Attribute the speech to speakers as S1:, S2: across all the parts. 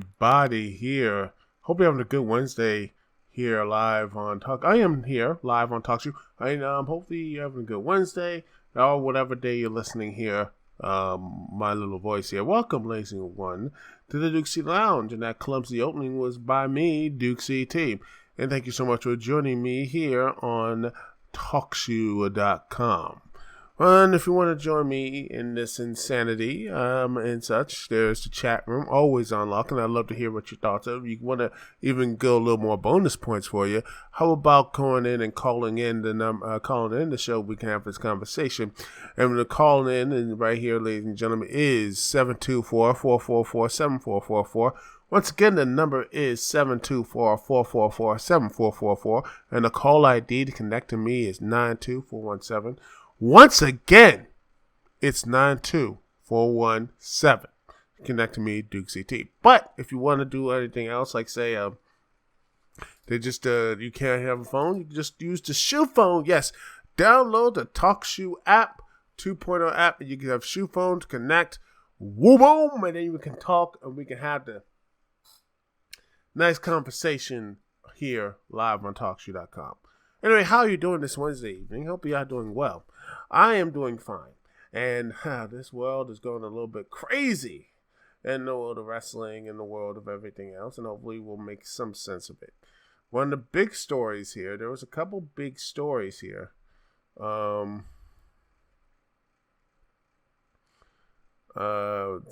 S1: everybody here. Hope you're having a good Wednesday here live on Talk. I am here live on Talk Show. Hopefully you're having a good Wednesday or whatever day you're listening here. My little voice here. Welcome, ladies and one, to the Dukect Lounge. And that clumsy opening was by me, Dukect. And thank you so much for joining me here on TalkShoe.com. And if you want to join me in this insanity and such, there's the chat room, always on lock, and I'd love to hear what your thoughts are. If you want to even go a little more bonus points for you, how about going in and calling in the show? We can have this conversation. And the call in, and right here, ladies and gentlemen, is 724-444-7444. Once again, the number is 724-444-7444, and the call ID to connect to me is 92417. Once again, it's 92417. Connect to me, Dukect. But if you want to do anything else, like say, you can't have a phone, you can just use the shoe phone. Yes, download the TalkShoe app, 2.0 app, and you can have shoe phone to connect. Woo boom, and then we can talk and we can have the nice conversation here live on TalkShoe.com. Anyway, how are you doing this Wednesday evening? Hope you are doing well. I am doing fine. And this world is going a little bit crazy in the world of wrestling and the world of everything else. And hopefully we'll make some sense of it. One of the big stories here, there was a couple big stories here. Of the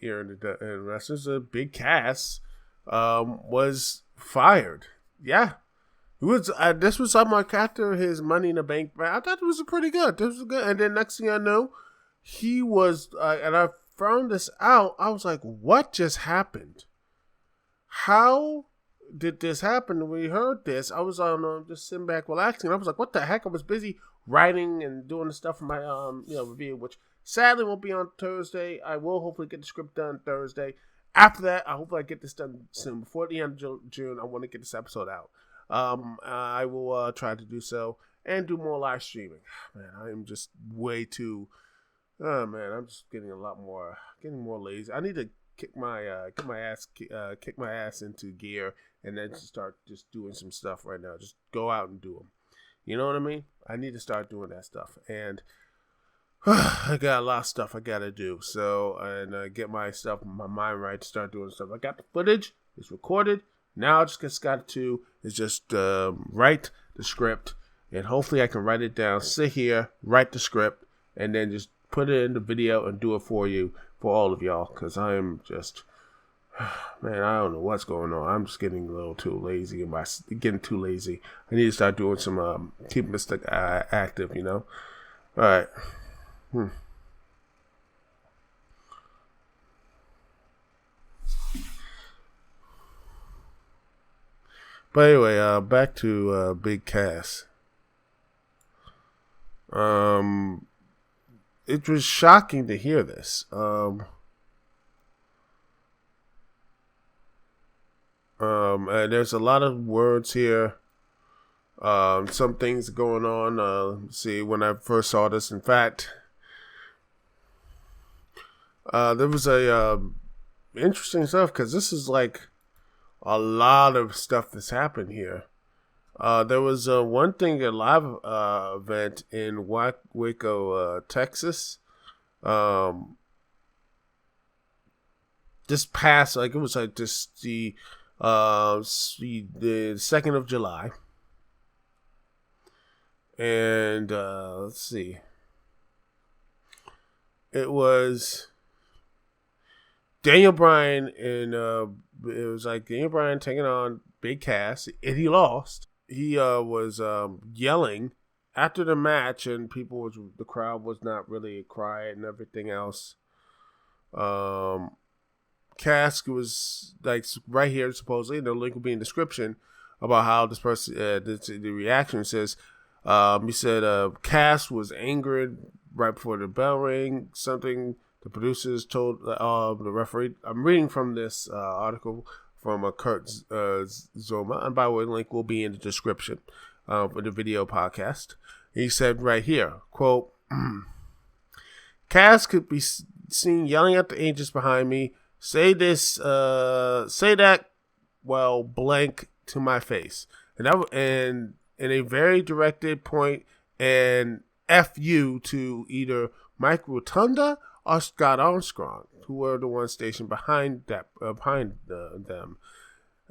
S1: year in wrestlers, a big cast was fired. Yeah. This was something like after his Money in the Bank. I thought it was pretty good. This was good. And then next thing I know, he was, and I found this out. I was like, what just happened? How did this happen? When we heard this, I was just sitting back relaxing. I was like, what the heck? I was busy writing and doing the stuff for my review, which sadly won't be on Thursday. I will hopefully get the script done Thursday. After that, I hope I get this done soon. Before the end of June, I want to get this episode out. I will try to do so and do more live streaming. Man, I am just way too. I'm just getting more lazy. I need to kick my ass into gear and then start just doing some stuff right now. Just go out and do them. You know what I mean? I need to start doing that stuff, and I got a lot of stuff I gotta do. So and get my mind right to start doing stuff. I got the footage. It's recorded. Now I just got to write the script, and hopefully I can write it down, sit here, write the script, and then just put it in the video and do it for you, for all of y'all, because I am just, man, I don't know what's going on. I'm just getting a little too lazy. I need to start doing some, keeping this active, you know? All right. But anyway, back to Big Cass. It was shocking to hear this. And there's a lot of words here. Some things going on. See, when I first saw this, in fact, there was a interesting stuff, because this is like a lot of stuff that's happened here. There was one thing, a live event in Waco, Texas. This past, it was like just the 2nd of July. And let's see. It was Daniel Bryan, and it was like Daniel Bryan taking on Big Cass, and he lost. He was yelling after the match, and the crowd was not really quiet and everything else. Cass was like right here, supposedly, and the link will be in the description about how this person, the reaction says, he said Cass was angered right before the bell rang. Something the producers told the referee. I'm reading from this article from Kurt Zoma. And by the way, the link will be in the description for the video podcast. He said right here, quote, Cass could be seen yelling at the agents behind me. say this, say that, well, blank to my face, and in a very directed point, and F you to either Mike Rotunda or Scott Armstrong, who were the ones stationed behind them.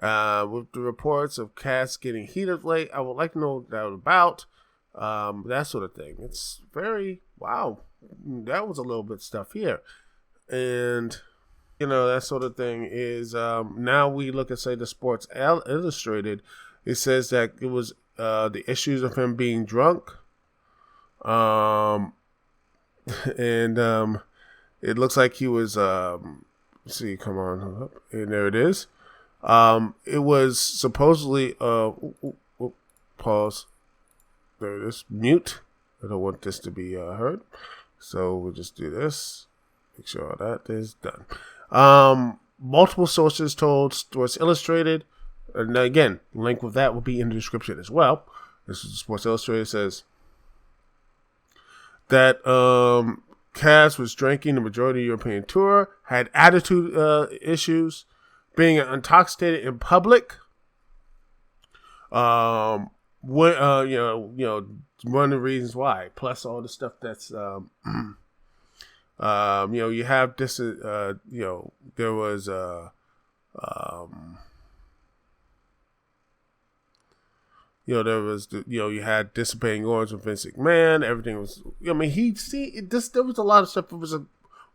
S1: With the reports of Cass getting heated late, I would like to know what that was about. That sort of thing. It's very, wow. That was a little bit stuff here. And, that sort of thing is, now we look at, say, the Sports Illustrated. It says that it was the issues of him being drunk. And it looks like he was, let's see, come on. And there it is. It was supposedly, pause. There it is. Mute. I don't want this to be heard. So we'll just do this. Make sure that is done. Multiple sources told Sports Illustrated, and again, link with that will be in the description as well. This is Sports Illustrated says that Cass was drinking the majority of the European tour, had attitude issues, being intoxicated in public. One of the reasons why. Plus all the stuff that's you have this. There was there was you had dissipating orders with Vince McMahon. Everything was. There was a lot of stuff. It was a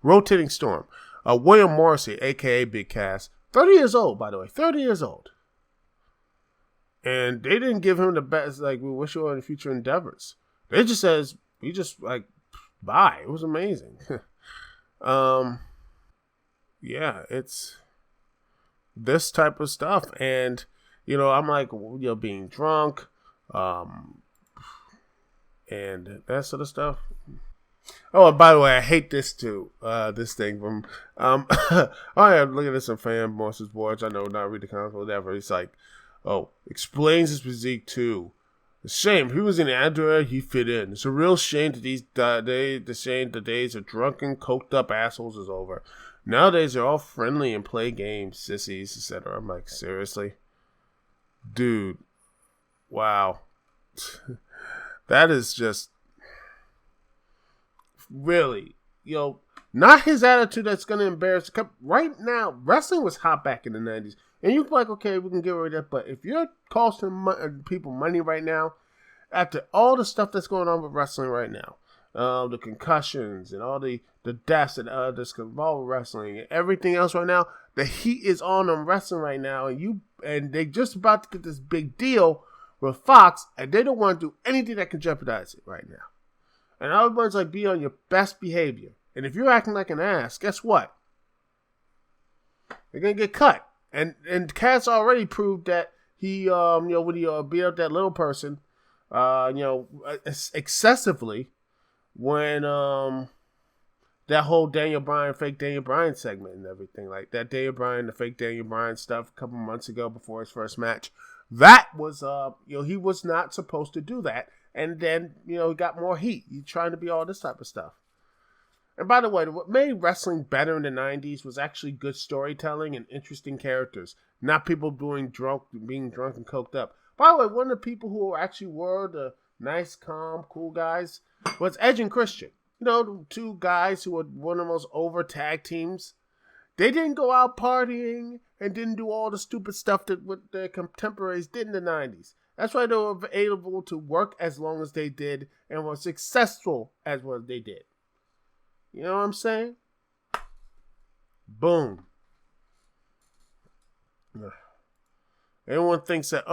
S1: rotating storm. William Morrissey, aka Big Cass, 30 years old, by the way, 30 years old. And they didn't give him the best, like, we wish you on future endeavors. They just says, we just, like, bye. It was amazing. Yeah, it's this type of stuff. And, I'm like, being drunk, and that sort of stuff. Oh, and by the way, I hate this too. This thing from, oh yeah, look at this on Fan Morse's boards. I know, not read the comment, whatever. He's like, oh, explains his physique too. It's a shame. If he was in Android, he fit in. It's a real shame that the days of drunken, coked up assholes is over. Nowadays, they're all friendly and play games, sissies, etc. I'm like, seriously? Dude. Wow. That is just really, not his attitude that's going to embarrass. Right now, wrestling was hot back in the 90s. And you're like, okay, we can get rid of that. But if you're costing people money right now, after all the stuff that's going on with wrestling right now, the concussions and all the deaths and that's involved with wrestling and everything else right now, the heat is on wrestling right now. And they just about to get this big deal with Fox, and they don't want to do anything that can jeopardize it right now. And everybody's like, be on your best behavior. And if you're acting like an ass, guess what? You're going to get cut. And Cass already proved that he, when he beat up that little person, excessively when, that whole fake Daniel Bryan segment and everything like that. The fake Daniel Bryan stuff a couple months ago before his first match. That was, he was not supposed to do that. And then, he got more heat. He's trying to be all this type of stuff. And by the way, what made wrestling better in the 90s was actually good storytelling and interesting characters. Not people being drunk and coked up. By the way, one of the people who actually were the nice, calm, cool guys was Edge and Christian. The two guys who were one of the most over tag teams. They didn't go out partying and didn't do all the stupid stuff that what their contemporaries did in the 90s. That's why they were able to work as long as they did and were successful as what they did. You know what I'm saying? Boom. Everyone thinks that,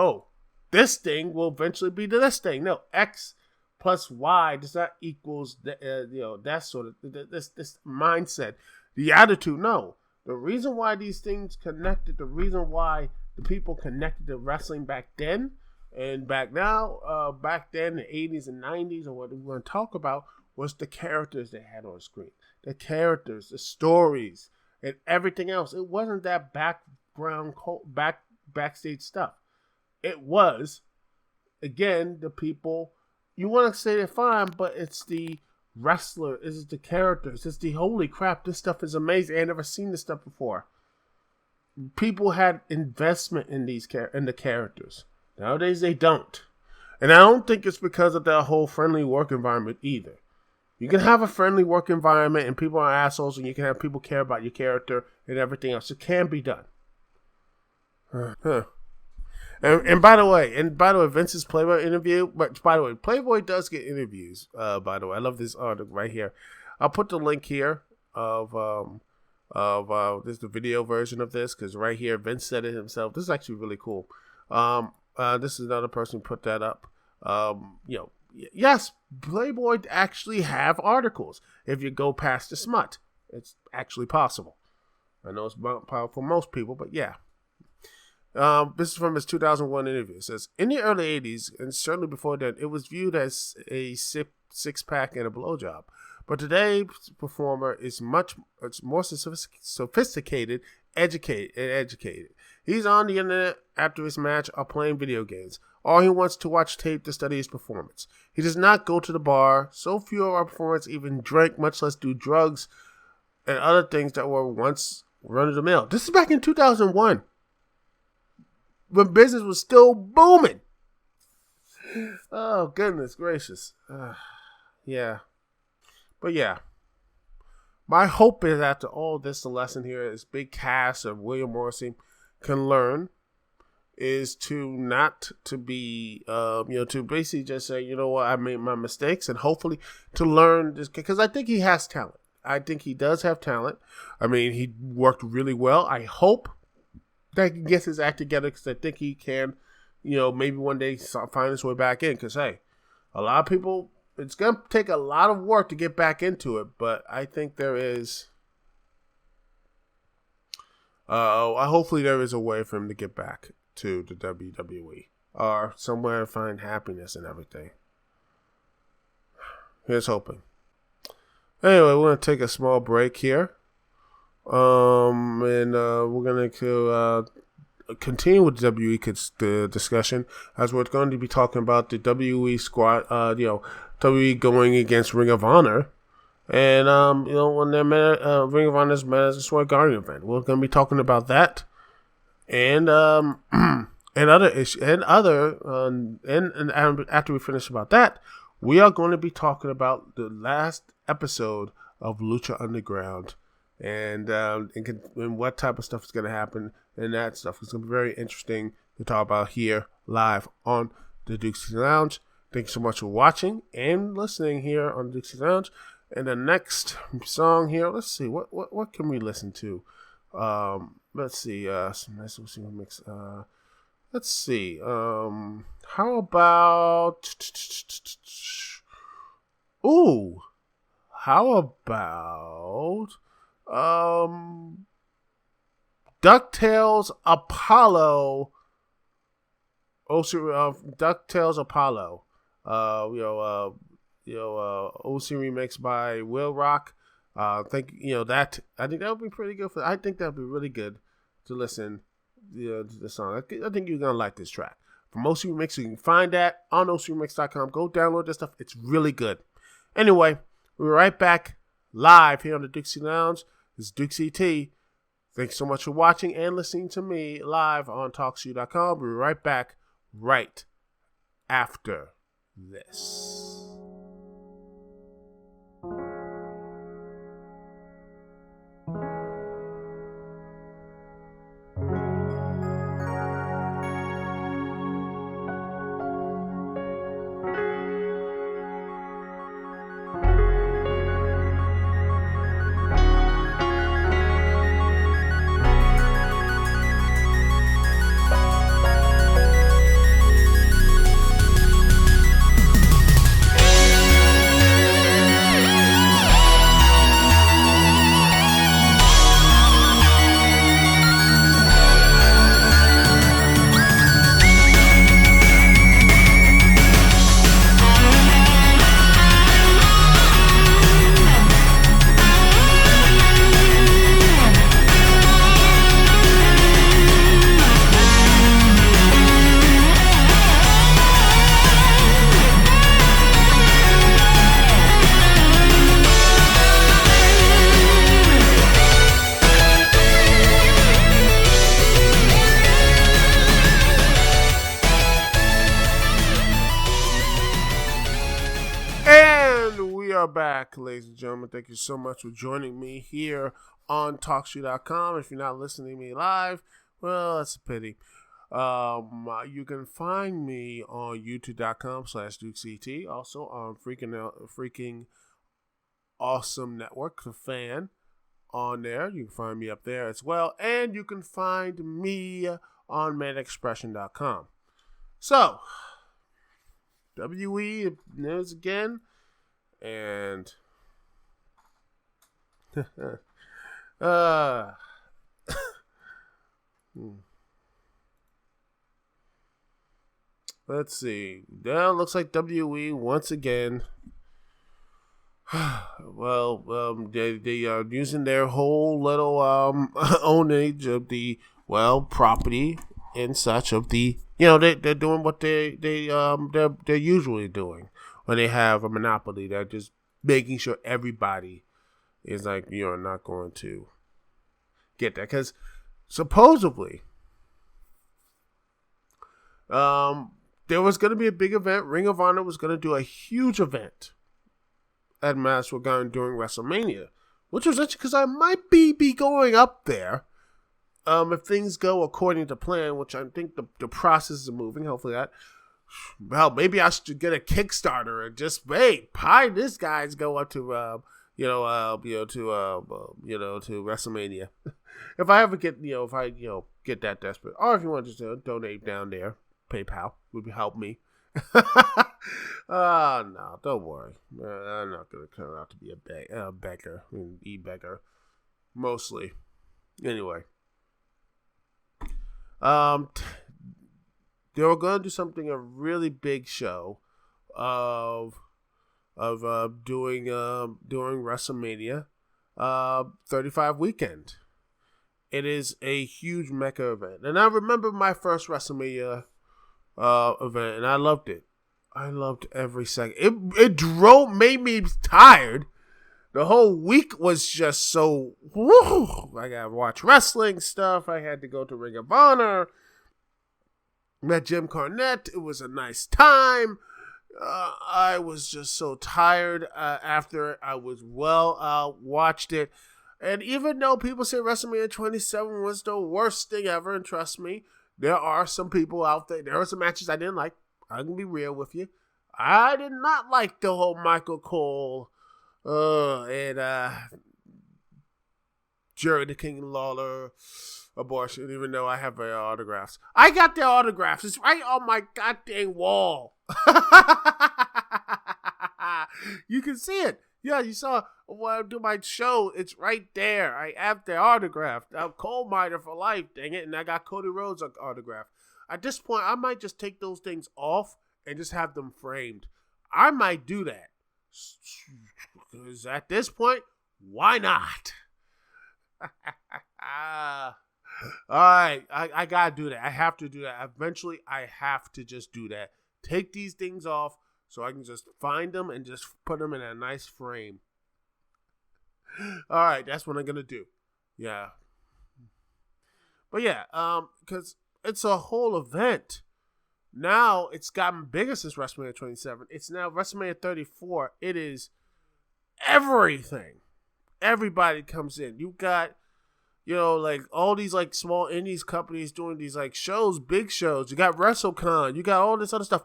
S1: this thing will eventually be to this thing. No, X plus Y does not equals that sort of this mindset. The attitude, no. The reason why these things connected, the reason why the people connected to wrestling back then and back now, back then in the 80s and 90s, or what we're going to talk about, was the characters they had on screen. The characters, the stories, and everything else. It wasn't that backstage stuff. It was, again, the people, you want to say they're fine, but it's the wrestler. This is the characters. It's the holy crap. This stuff is amazing. I never seen this stuff before. People had investment in the characters. Nowadays they don't, and I don't think it's because of that whole friendly work environment either. You can have a friendly work environment, and people are assholes, and you can have people care about your character and everything else. It can be done. And by the way, Vince's Playboy interview. But by the way, Playboy does get interviews. By the way, I love this article right here. I'll put the link here of this is the video version of this, because right here Vince said it himself. This is actually really cool. This is another person who put that up. Yes, Playboy actually have articles. If you go past the smut, it's actually possible. I know it's powerful for most people, but yeah. This is from his 2001 interview. It says, in the early 80s, and certainly before that, it was viewed as a six-pack and a blowjob. But today's performer is it's more sophisticated, educated. He's on the internet after his match or playing video games, or he wants to watch tape to study his performance. He does not go to the bar. So few of our performers even drink, much less do drugs and other things that were once run-of-the-mill. This is back in 2001, when business was still booming. Oh, goodness gracious. Yeah. But yeah. My hope is after all this, the lesson here is big cast of William Morrissey can learn is to be, to basically just say, you know what, I made my mistakes, and hopefully to learn this, because I think he has talent. I think he does have talent. I mean, he worked really well. I hope that he gets his act together, because I think he can, maybe one day find his way back in, because, hey, a lot of people, it's going to take a lot of work to get back into it, but I think there is, hopefully there is a way for him to get back to the WWE, or somewhere to find happiness and everything. Here's hoping. Anyway, we're going to take a small break here. And we're going to continue with the WWE discussion, as we're going to be talking about the WWE squad, WWE going against Ring of Honor, and when their Ring of Honor's Madison Square Garden event. We're going to be talking about that, and other issues, and after we finish about that, we are going to be talking about the last episode of Lucha Underground. And what type of stuff is going to happen and that stuff. It's going to be very interesting to talk about here live on the Dukect Lounge. Thank you so much for watching and listening here on the Dukect Lounge. And the next song here, let's see, what can we listen to? Let's see, some nice little mix. Let's see, how about, DuckTales Apollo. DuckTales Apollo. OC remix by Will Rock. I think that would be pretty good I think that would be really good to listen to the song. I think you're gonna like this track from OC Remix. You can find that on OCRemix.com. Go download this stuff. It's really good. Anyway, we're right back live here on the Dukect Lounge. This is Dukect T. Thanks so much for watching and listening to me live on TalkShoe.com. We'll be right back right after this. back, ladies and gentlemen. Thank you so much for joining me here on TalkShoe.com. If you're not listening to me live, well, that's a pity. You can find me on YouTube.com/DukecT. Also on freaking Awesome Network, the fan, on there. You can find me up there as well. And you can find me on ManExpression.com. So, WE news again. And let's see. That looks like WE once again. Well, they are using their whole little ownage of the property and such of the they're doing what they're usually doing when they have a monopoly. They're just making sure everybody is like, you're not going to get that, because supposedly there was going to be a big event. Ring of Honor was going to do a huge event at Madison Square Garden during WrestleMania, which was interesting because I might be going up there if things go according to plan, which I think the process is moving. Hopefully that. Well, maybe I should get a Kickstarter and just pie this guy's go up to to WrestleMania. If I ever get get that desperate, or if you want to just donate down there, PayPal would help me. No, don't worry. I'm not going to turn out to be a beggar, e-beggar, mostly. Anyway, they were going to do something, a really big show of doing during WrestleMania 35 weekend. It is a huge mecca event, and I remember my first WrestleMania event, and I loved it. I loved every second. It made me tired. The whole week was just so I gotta watch wrestling stuff. I had to go to Ring of Honor. Met Jim Cornette. It was a nice time. I was just so tired after I was watched it. And even though people say WrestleMania 27 was the worst thing ever, and trust me, there are some people out there. There are some matches I didn't like. I'm going to be real with you. I did not like the whole Michael Cole and Jerry the King Lawler abortion, even though I have their autographs. I got their autographs. It's right on my goddamn wall. You can see it. Yeah, you saw when I do my show. It's right there. I have their autograph. I'm Coal Miner for life, dang it. And I got Cody Rhodes' autograph. At this point, I might just take those things off and just have them framed. I might do that. Because at this point, why not? Alright, I gotta do that. I have to do that. Eventually, I have to just do that. Take these things off so I can just find them and just put them in a nice frame. Alright, that's what I'm gonna do. Yeah. But yeah, because it's a whole event. Now it's gotten bigger since WrestleMania 27. It's now WrestleMania 34. It is everything. Everybody comes in. You got, like all these like small indies companies doing these like shows, big shows. You got WrestleCon. You got all this other stuff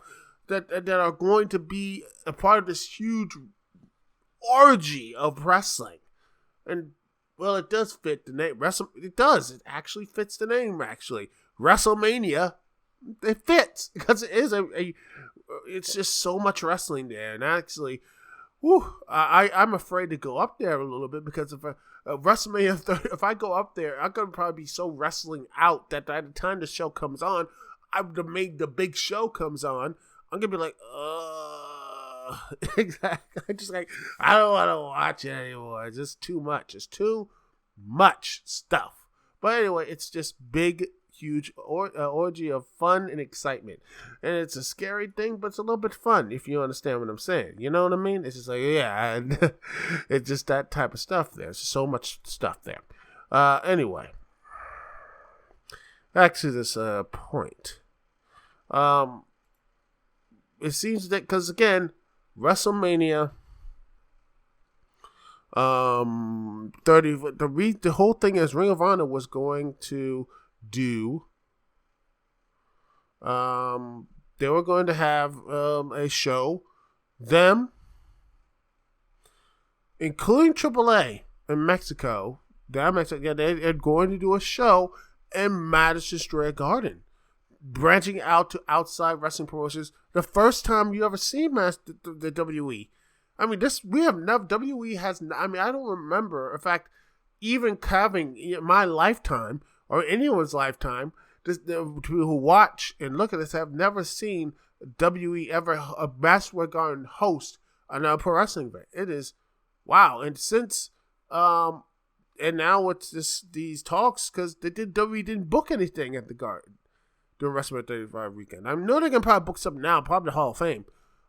S1: that are going to be a part of this huge orgy of wrestling. And well, it does fit the name. It does. It actually fits the name. Actually, WrestleMania. It fits because it is it's just so much wrestling there. And actually, I'm afraid to go up there a little bit because if WrestleMania 30, if I go up there, I'm gonna probably be so wrestling out that by the time the show comes on, the big show comes on, I'm gonna be like, exactly. I just I don't want to watch it anymore. It's just too much. It's too much stuff. But anyway, it's just big, huge orgy of fun and excitement. And it's a scary thing, but it's a little bit fun if you understand what I'm saying. You know what I mean? It's just like, yeah, it's just that type of stuff there. There's so much stuff there. Anyway, back to this point. It seems that, because again, WrestleMania The whole thing is Ring of Honor was going to do. They were going to have a show, them, including AAA in Mexico. They're going to do a show in Madison Square Garden, branching out to outside wrestling promotions. The first time you ever seen the WWE. I mean, we have never. WWE has. I mean, I don't remember. In fact, even having in my lifetime or anyone's lifetime, the people who watch and look at this have never seen WWE ever a Madison Square Garden host another pro wrestling event. It is wow. And since and now it's these talks because WWE didn't book anything at the Garden during WrestleMania 35 weekend. I know they can probably book something now, probably the Hall of Fame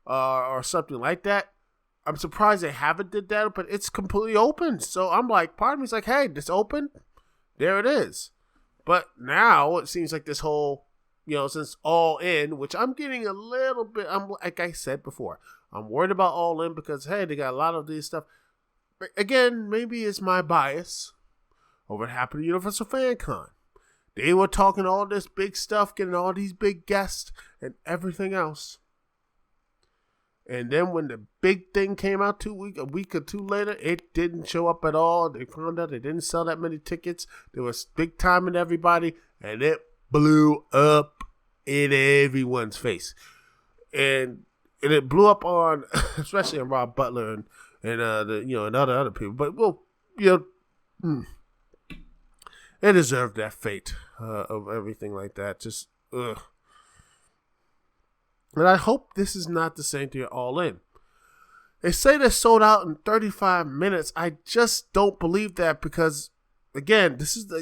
S1: or something like that. I'm surprised they haven't did that, but it's completely open. So I'm like, part of me's like, hey, it's open. There it is. But now it seems like this whole, since All In, which I'm getting a little bit, like I said before, I'm worried about All In because, hey, they got a lot of these stuff. But again, maybe it's my bias over what happened to Universal Fan Con. They were talking all this big stuff, getting all these big guests and everything else. And then when the big thing came out a week or two later, it didn't show up at all. They found out they didn't sell that many tickets. There was big time in everybody, and it blew up in everyone's face. And it blew up on, especially on Rob Butler and other people. But they deserved that fate of everything like that. Just ugh. And I hope this is not the same thing All In. They say they sold out in 35 minutes. I just don't believe that because, again,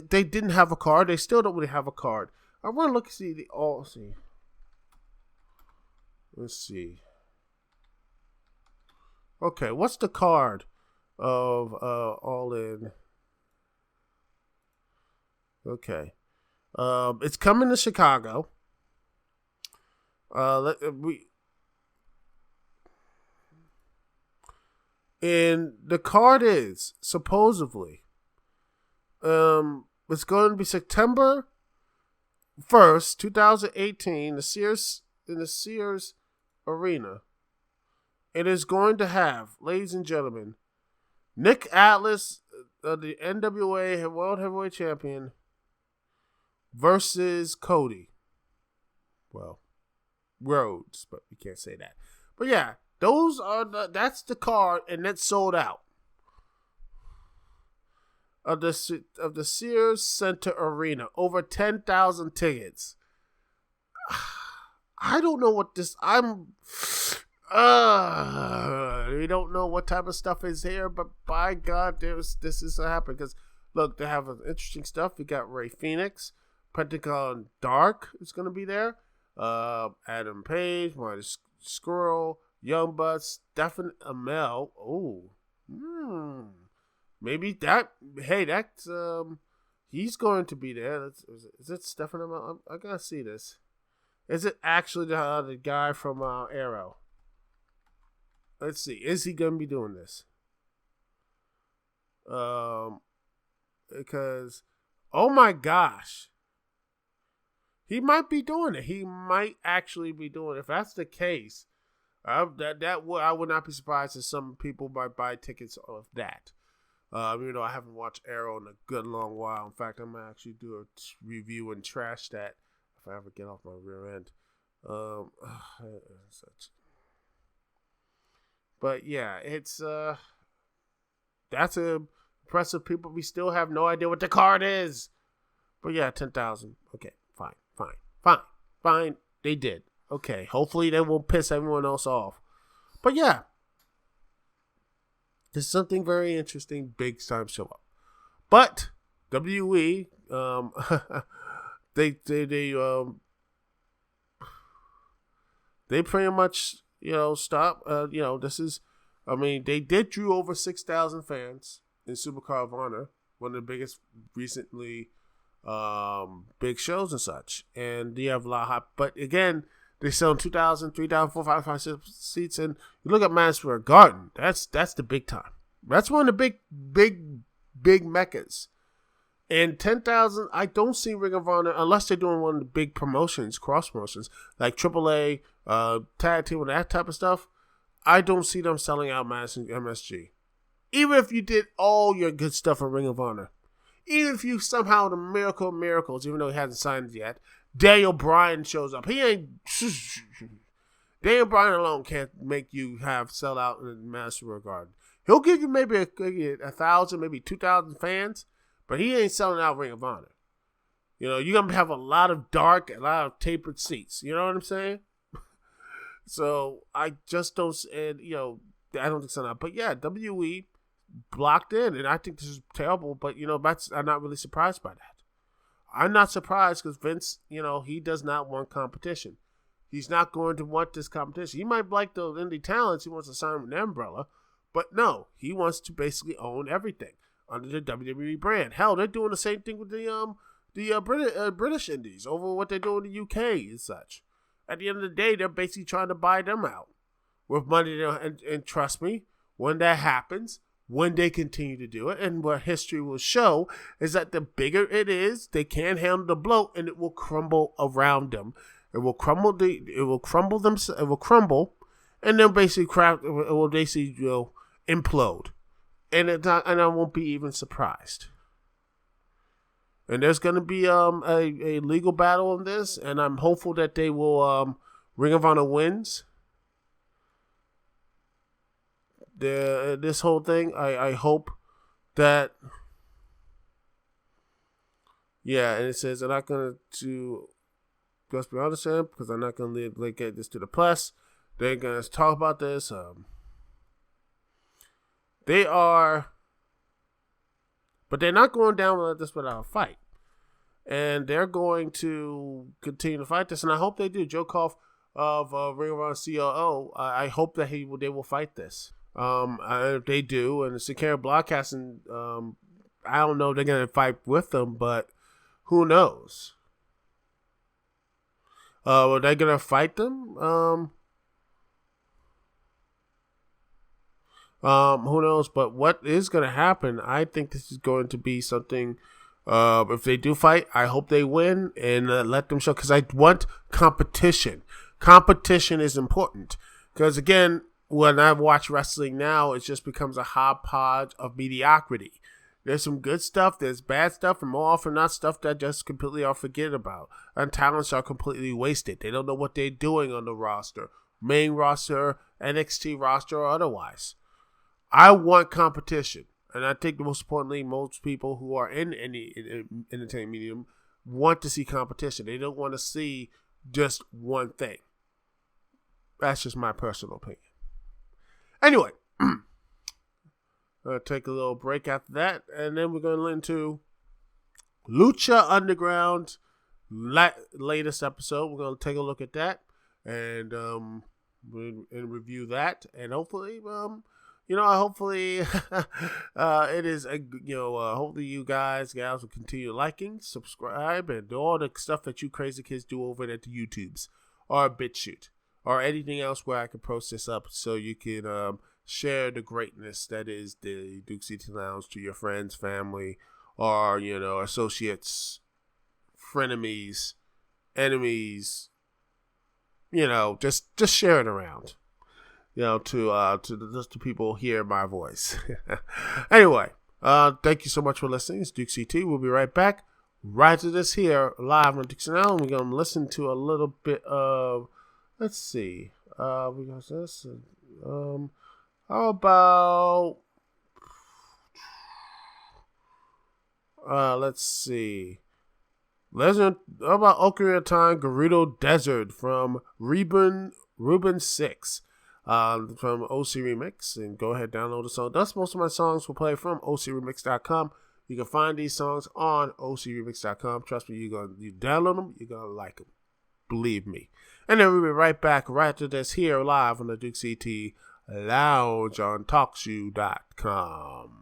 S1: they didn't have a card. They still don't really have a card. I want to look and see see. Let's see. Okay, what's the card of All In? Okay. It's coming to Chicago. And the card is supposedly it's going to be September 1st, 2018, in the Sears Arena. It is going to have, ladies and gentlemen, Nick Atlas, the NWA World Heavyweight Champion, versus Cody. Well, Rhodes, but we can't say that. But yeah, that's the card, and that's sold out of the Sears Center Arena. Over 10,000 tickets. I don't know what this. We don't know what type of stuff is here, but by God, this is happening. Because look, they have interesting stuff. We got Ray Phoenix, Pentagon Dark is going to be there. Adam Page, Marty Scurll, Young Bucks, Stephen Amell. Oh, maybe that. Hey, that's he's going to be there. Is it Stephen Amell? I gotta see this. Is it actually the guy from Arrow? Let's see. Is he gonna be doing this? Because, oh my gosh. He might be doing it. He might actually be doing it. If that's the case, I would not be surprised if some people might buy tickets of that. Even though I haven't watched Arrow in a good long while. In fact, I'm going to actually do a review and trash that if I ever get off my rear end. But yeah, it's that's impressive. People, we still have no idea what the card is. But yeah, 10,000. Okay, fine. They did. Okay, hopefully they won't piss everyone else off. But yeah, there's something very interesting, big time show up. But WWE, they pretty much stop. This is, they did drew over 6,000 fans in Supercard of Honor, one of the biggest recently big shows and such. And you have a lot of hot, but again, they sell 2,000, 3,000, 4,000, 5,000 seats, and you look at Madison Square Garden. That's the big time. That's one of the big meccas. And 10,000, I don't see Ring of Honor, unless they're doing one of the big promotions, cross promotions, like AAA, tag team, and that type of stuff. I don't see them selling out Madison MSG. Even if you did all your good stuff in Ring of Honor. Even if you somehow, the miracle of miracles, even though he hasn't signed yet, Daniel Bryan shows up. He ain't... Daniel Bryan alone can't make you sell out in Madison Square Garden. He'll give you maybe 1,000, maybe 2,000 fans, but he ain't selling out Ring of Honor. You know, you're going to have a lot of dark, a lot of tapered seats. You know what I'm saying? So, I just don't, and, you know, I don't think so now. But yeah, WWE blocked in, and I think this is terrible, but, you know, I'm not really surprised by that. I'm not surprised because Vince, you know, he does not want competition. He's not going to want this competition. He might like the indie talents. He wants to sign with an umbrella. But no, he wants to basically own everything under the WWE brand. Hell, they're doing the same thing with the British indies over what they do in the UK and such. At the end of the day, they're basically trying to buy them out with money. And trust me, when that happens, when they continue to do it, and what history will show is that the bigger it is, they can't handle the blow, and it will crumble around them. It will crumble. It will crumble, and then basically it will basically implode, and I won't be even surprised. And there's going to be a legal battle on this, and I'm hopeful that they will Ring of Honor wins this whole thing. I hope that, yeah. And it says they're not going to. Let's be honest, because I'm not going to get this to the press. They're going to talk about this. They are, but they're not going down with this without a fight. And they're going to continue to fight this, and I hope they do. Joe Koff of Ring of Honor COO, I hope that they will fight this. If they do, and Sakara Broadcasting, I don't know if they're going to fight with them, but who knows? Are they going to fight them? Who knows? But what is going to happen, I think this is going to be something, if they do fight, I hope they win and let them show, because I want competition. Competition is important. Because again, when I watch wrestling now, it just becomes a hodgepodge of mediocrity. There's some good stuff, there's bad stuff, and more often not stuff that just completely are forget about. And talents are completely wasted. They don't know what they're doing on the roster. Main roster, NXT roster, or otherwise. I want competition. And I think most importantly, most people who are in any entertainment medium want to see competition. They don't want to see just one thing. That's just my personal opinion. Anyway. Take a little break after that, and then we're going to into Lucha Underground latest episode. We're going to take a look at that and review that, and hopefully, hopefully it is hopefully you gals will continue liking, subscribe, and do all the stuff that you crazy kids do over at the YouTubes or BitChute or anything else where I can post this up so you can share the greatness that is the Dukect Lounge to your friends, family, or associates, frenemies, enemies. Just share it around. To people hear my voice. Anyway, thank you so much for listening. It's Dukect. We'll be right back right to this here live on Dukect Lounge. We're gonna listen to a little bit of. Let's see. We got this. How about, let's see. How about Ocarina of Time Gerudo Desert from Ruben 6 from OC Remix. And go ahead, download the song. That's most of my songs will play from OCRemix.com. You can find these songs on OCRemix.com. Trust me, you download them, you're going to like them. Believe me. And then we'll be right back right after this here live on the Dukect Lounge on TalkShoe.com.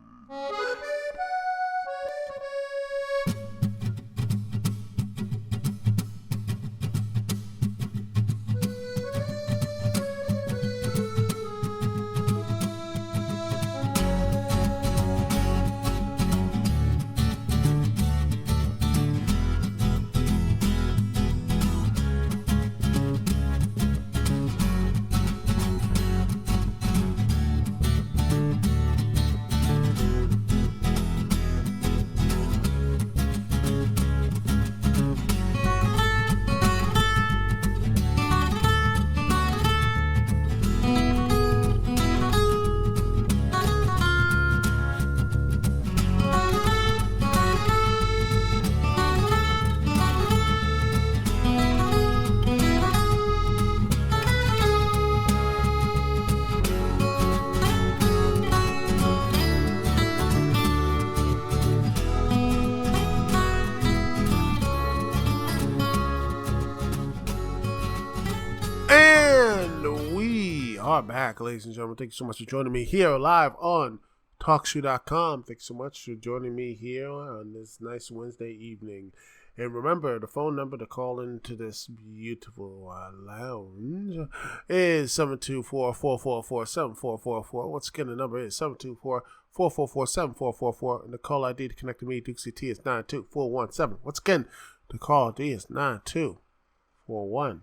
S1: are back, ladies and gentlemen. Thank you so much for joining me here live on TalkShoe.com. Thanks so much for joining me here on this nice Wednesday evening. And remember, the phone number to call into this beautiful lounge is 724-444-7444. Once again, the number is 724-444-7444. And the call ID to connect to me, Dukect, is 92417. Once again, the call ID is 92417.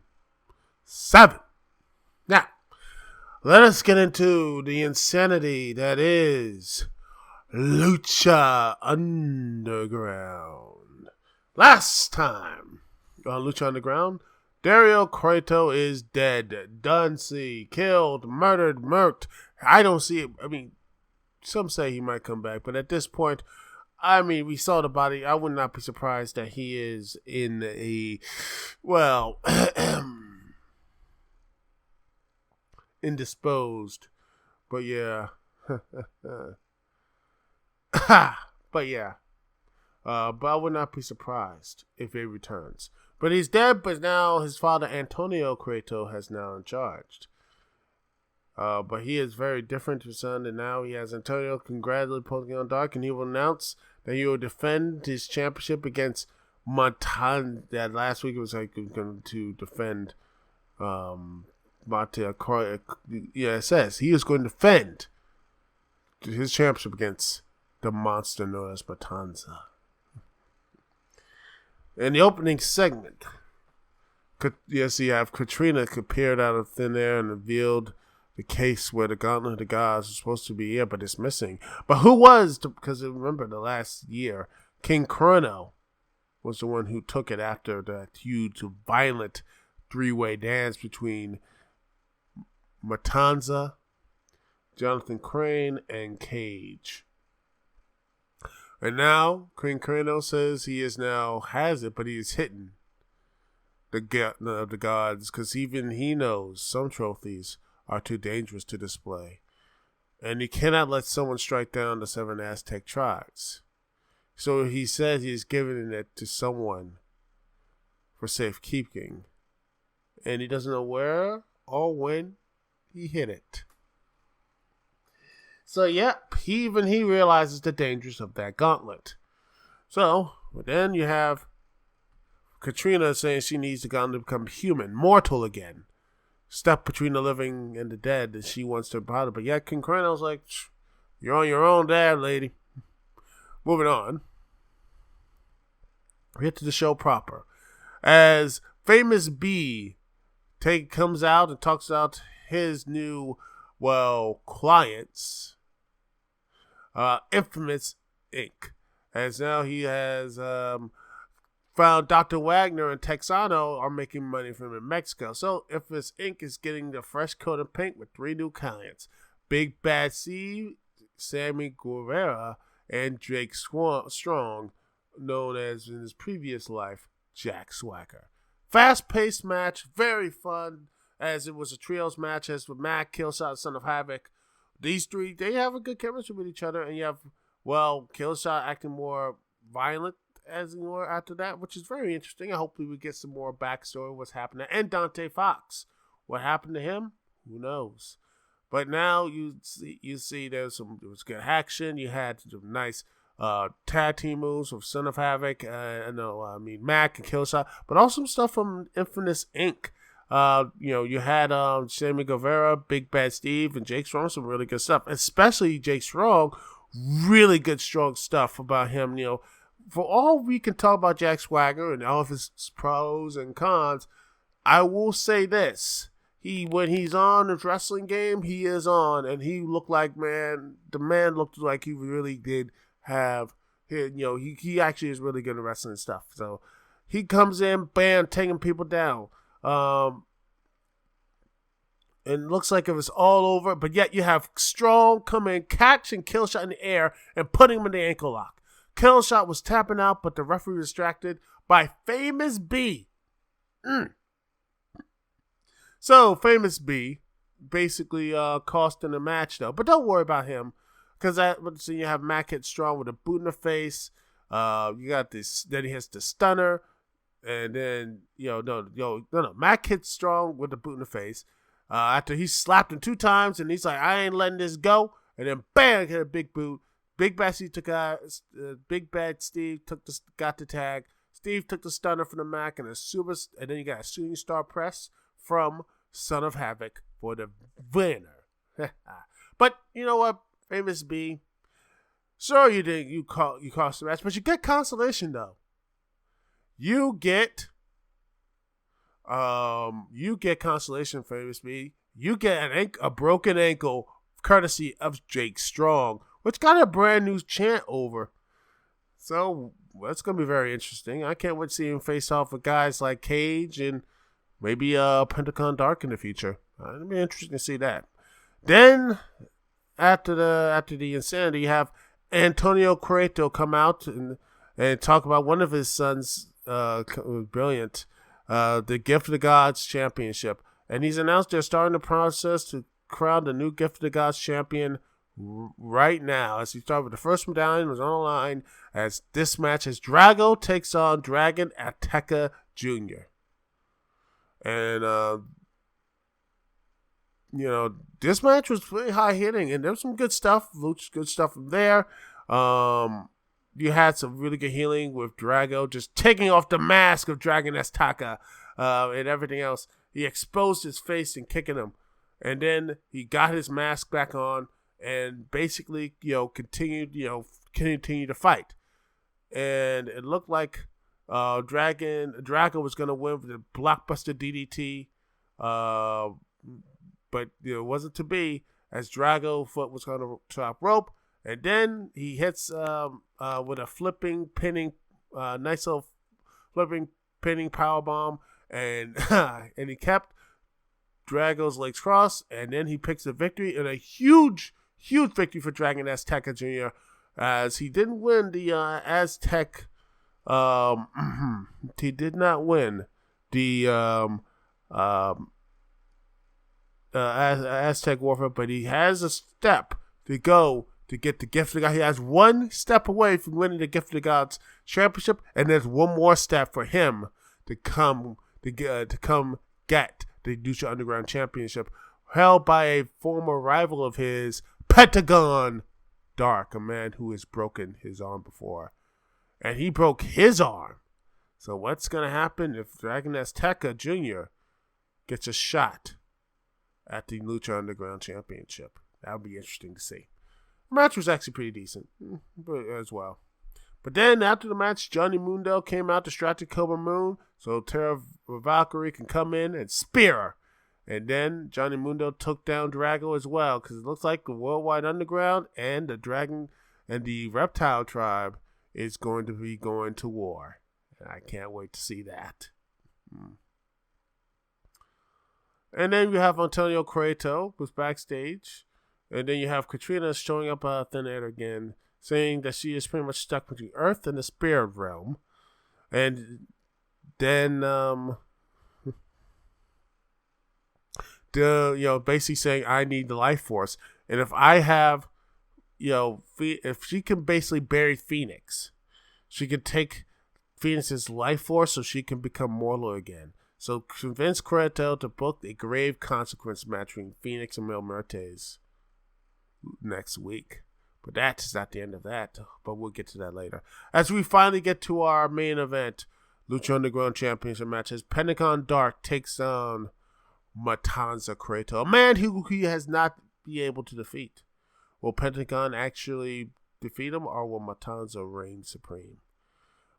S1: Now, let us get into the insanity that is Lucha Underground. Last time on Lucha Underground, Dario Cueto is dead. Done, killed, murdered, murked. I don't see it. I mean, some say he might come back, but at this point, I mean, we saw the body. I would not be surprised that he is in a, well, indisposed. But yeah. But yeah. But I would not be surprised if he returns. But he's dead, but now his father, Antonio Cueto, has now in charge. But he is very different to his son, and now he has Antonio congratulating posting on dark, and he will announce that he will defend his championship against Montan. That last week it was like going to defend it says he is going to defend his championship against the monster known as Matanza. In the opening segment, yes, you have Katrina appeared out of thin air and revealed the case where the Gauntlet of the Gods was supposed to be here, but it's missing. But who was? Because remember, the last year, King Chrono was the one who took it after that huge, violent three-way dance between Matanza, Jonathan Crane, and Cage. And now, King Chrono says he has it, but he is hitting the Gauntlet of the Gods because even he knows some trophies are too dangerous to display. And he cannot let someone strike down the 7 Aztec tribes. So he says he's giving it to someone for safekeeping. And he doesn't know where or when he hit it. So, yep, he realizes the dangers of that gauntlet. So, then you have Katrina saying she needs the gauntlet to become human, mortal again. Step between the living and the dead, and she wants to bother. But yet, King Chrono's like, you're on your own there, lady. Moving on. We get to the show proper. As Famous B comes out and talks about his new, clients, Infamous Inc. As now he has found Dr. Wagner and Texano are making money from him in Mexico. So Infamous Inc. is getting the fresh coat of paint with 3 new clients. Big Bad C, Sammy Guevara, and Jake Strong, known as in his previous life, Jack Swagger. Fast-paced match, very fun, as it was a trios match, as with Mac, Killshot, Son of Havoc. These 3, they have a good chemistry with each other, and you have, Killshot acting more violent as he were after that, which is very interesting. And hopefully we get some more backstory of what's happening. And Dante Fox. What happened to him? Who knows? But now you see there was good action. You had some nice tag team moves with Son of Havoc, Mac and Killshot, but also some stuff from Infamous Inc. You had Sammy Guevara, Big Bad Steve, and Jake Strong, some really good stuff. Especially Jake Strong, really good strong stuff about him. For all we can talk about Jack Swagger and all of his pros and cons, I will say this. When he's on his wrestling game, he is on, and he looked like, the man looked like he really did have, he actually is really good at wrestling stuff. So he comes in, bam, taking people down. And it looks like it was all over, but yet you have Strong come in, catching Killshot in the air, and putting him in the ankle lock. Killshot was tapping out, but the referee was distracted by Famous B. So, Famous B basically cost in the match, though. But don't worry about him, because you have Mac hit Strong with a boot in the face. You got this, then he hits the stunner, and then, Mac hits Strong with a boot in the face. After he slapped him 2 times, and he's like, I ain't letting this go. And then bam, hit a big boot. Big Bad Steve got the tag. Steve took the stunner from the Mac and then you got a shooting star press from Son of Havoc for the winner. But you know what, Famous B? Sure, you cost the match, but you get consolation though. You get consolation, Famous B. You get a broken ankle, courtesy of Jake Strong, which got a brand new chant over. So that's gonna be very interesting. I can't wait to see him face off with guys like Cage and maybe Pentagon Dark in the future. It'll be interesting to see that. Then after the insanity, you have Antonio Cueto come out and talk about one of his sons. Brilliant. The Gift of the Gods Championship, and he's announced they're starting the process to crown the new Gift of the Gods champion right now. As he started with the first medallion was on the line, as this match as Drago takes on Dragon Azteca Jr. And this match was pretty high hitting, and there was some good stuff. Good stuff from there. You had some really good healing with Drago just taking off the mask of Dragon Azteca and everything else. He exposed his face and kicking him. And then he got his mask back on and basically, continued to fight. And it looked like Drago was going to win with the blockbuster DDT. But it wasn't to be, as Drago foot was going to top rope. And then he hits with a nice little flipping pinning powerbomb, and and he kept Drago's legs crossed, and then he picks the victory, and a huge victory for Dragon Azteca Jr. As he didn't win the Aztec. He did not win the Aztec Warfare, but he has a step to go to get the Gift of the Gods. He has one step away from winning the Gift of the Gods Championship, and there's one more step for him to come get the Lucha Underground Championship, held by a former rival of his, Pentagon Dark, a man who has broken his arm before. And he broke his arm. So what's going to happen if Dragon Azteca Jr. gets a shot at the Lucha Underground Championship? That would be interesting to see. The match was actually pretty decent as well. But then after the match, Johnny Mundo came out, distracted Cobra Moon, so Terra Valkyrie can come in and spear her. And then Johnny Mundo took down Drago as well, because it looks like the Worldwide Underground and the Dragon and the Reptile Tribe is going to be going to war. And I can't wait to see that. And then you have Antonio Cueto who's backstage. And then you have Katrina showing up out of thin air again, saying that she is pretty much stuck between Earth and the spirit realm. And then, basically saying, I need the life force. And if I have, if she can basically bury Phoenix, she can take Phoenix's life force so she can become mortal again. So convince Cueto to book a grave consequence match between Phoenix and Mil Muertes next week. But that is not the end of that, but we'll get to that later. As we finally get to our main event, Lucha Underground Championship matches, Pentagon Dark takes on Matanza Cueto, a man who he has not been able to defeat. Will Pentagon actually defeat him, or will Matanza reign supreme?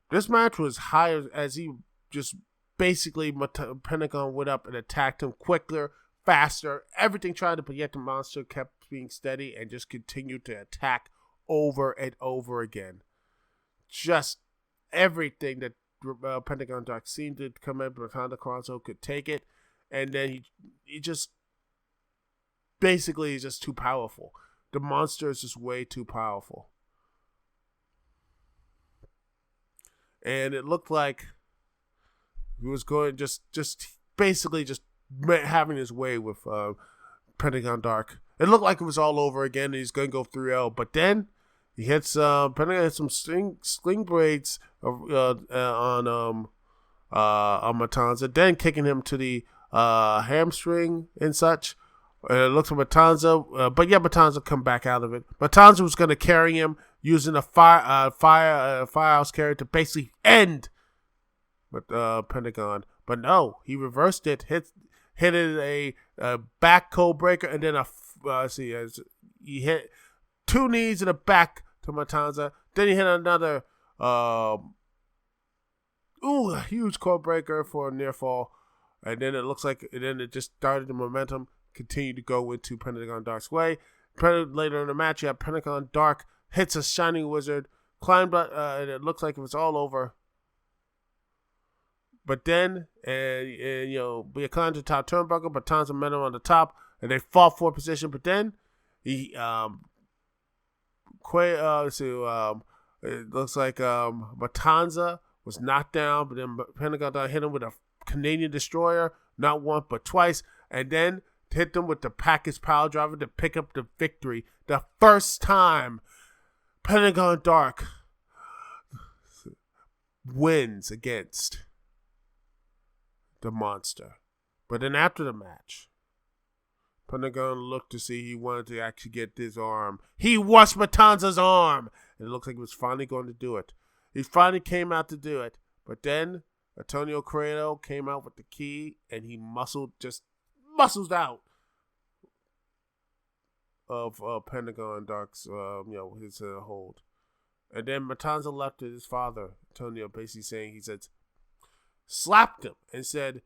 S1: This match was high as he just basically, Pentagon went up and attacked him quicker, faster, everything tried to, but yet the monster kept being steady and just continued to attack over and over again. Just everything that Pentagon Dark seemed to come in, but Honda Carranzo could take it, and then he just basically is just too powerful. The monster is just way too powerful. And it looked like he was going just basically just having his way with Pentagon Dark. It looked like it was all over again, and he's going to go 3-0. But then he hits Pentagon hits some sling braids on Matanza, then kicking him to the hamstring and such. It looks like Matanza, but yeah, Matanza come back out of it. Matanza was going to carry him using a firehouse carry to basically end Pentagon, but no, he reversed it, hit it a back code breaker, and then he hit 2 knees in the back to Matanza. Then he hit another a huge code breaker for a near fall, and then it just started the momentum. Continued to go into Pentagon Dark's way. Later in the match, you have Pentagon Dark hits a Shining Wizard, climbed up, and it looks like it was all over. But then, we climbed to the top turnbuckle, but Matanza met him on the top, and they fought for position. But then, it looks like Matanza was knocked down, but then Pentagon Dark hit him with a Canadian Destroyer, not once but twice, and then hit them with the package power driver to pick up the victory. The first time Pentagon Dark wins against the monster. But then after the match, Pentagon looked to see he wanted to actually get his arm. He washed Matanza's arm. And it looks like he was finally going to do it. He finally came out to do it. But then Antonio Corrado came out with the key and he muscles out of Pentagon Dark's his hold. And then Matanza left with his father, Antonio, basically saying, he said, slapped him and said,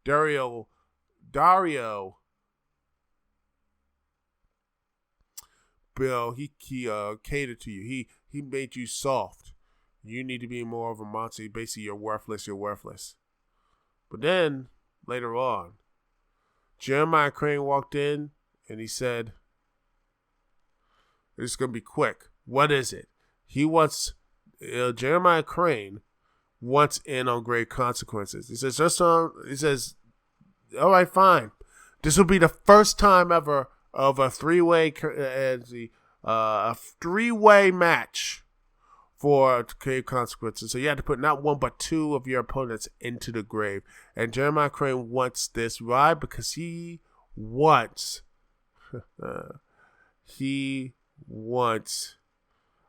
S1: Dario, Bill, he catered to you. He made you soft. You need to be more of a monster. Basically, you're worthless. But then, later on, Jeremiah Crane walked in and he said, it's going to be quick. What is it? He wants, Jeremiah Crane wants in on Grave Consequences. He says, all right, fine. This will be the first time ever of a three-way match for Grave Consequences. So you had to put not one but 2 of your opponents into the grave. And Jeremiah Crane wants this. Why? Because he wants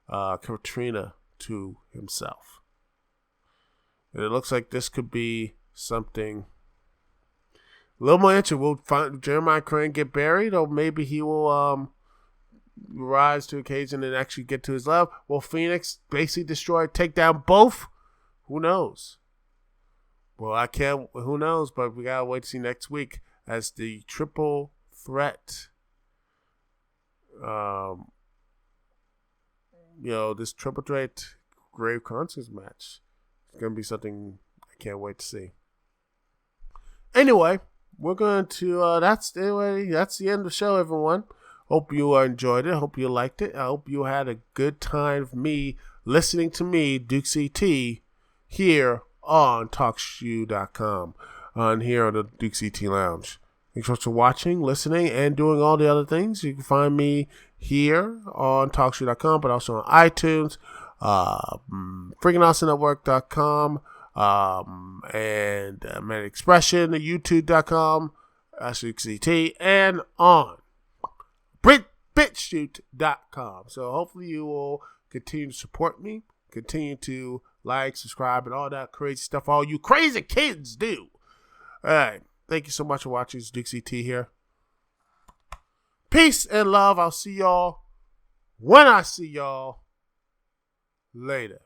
S1: Katrina to himself. And it looks like this could be something a little more interesting. Will Jeremiah Crane get buried, or maybe he will rise to occasion and actually get to his level? Will Phoenix basically take down both? Who knows? Well, who knows, but we gotta wait to see next week as the triple threat, this triple threat Grave Consequences match. It's gonna be something I can't wait to see. Anyway, we're going to, that's the end of the show, everyone. Hope you enjoyed it. Hope you liked it. I hope you had a good time of me listening to me, Dukect T, here on TalkShoe.com, here on the Dukect Lounge. Thanks for watching, listening, and doing all the other things. You can find me here on TalkShoe.com, but also on iTunes, FreakingAwesomeNetwork.com, and Manic Expression, YouTube.com, Dukect, and on BitChute.com. So hopefully you will continue to support me, continue to like, subscribe, and all that crazy stuff all you crazy kids do. All right. Thank you so much for watching. It's Dukect here. Peace and love. I'll see y'all when I see y'all later.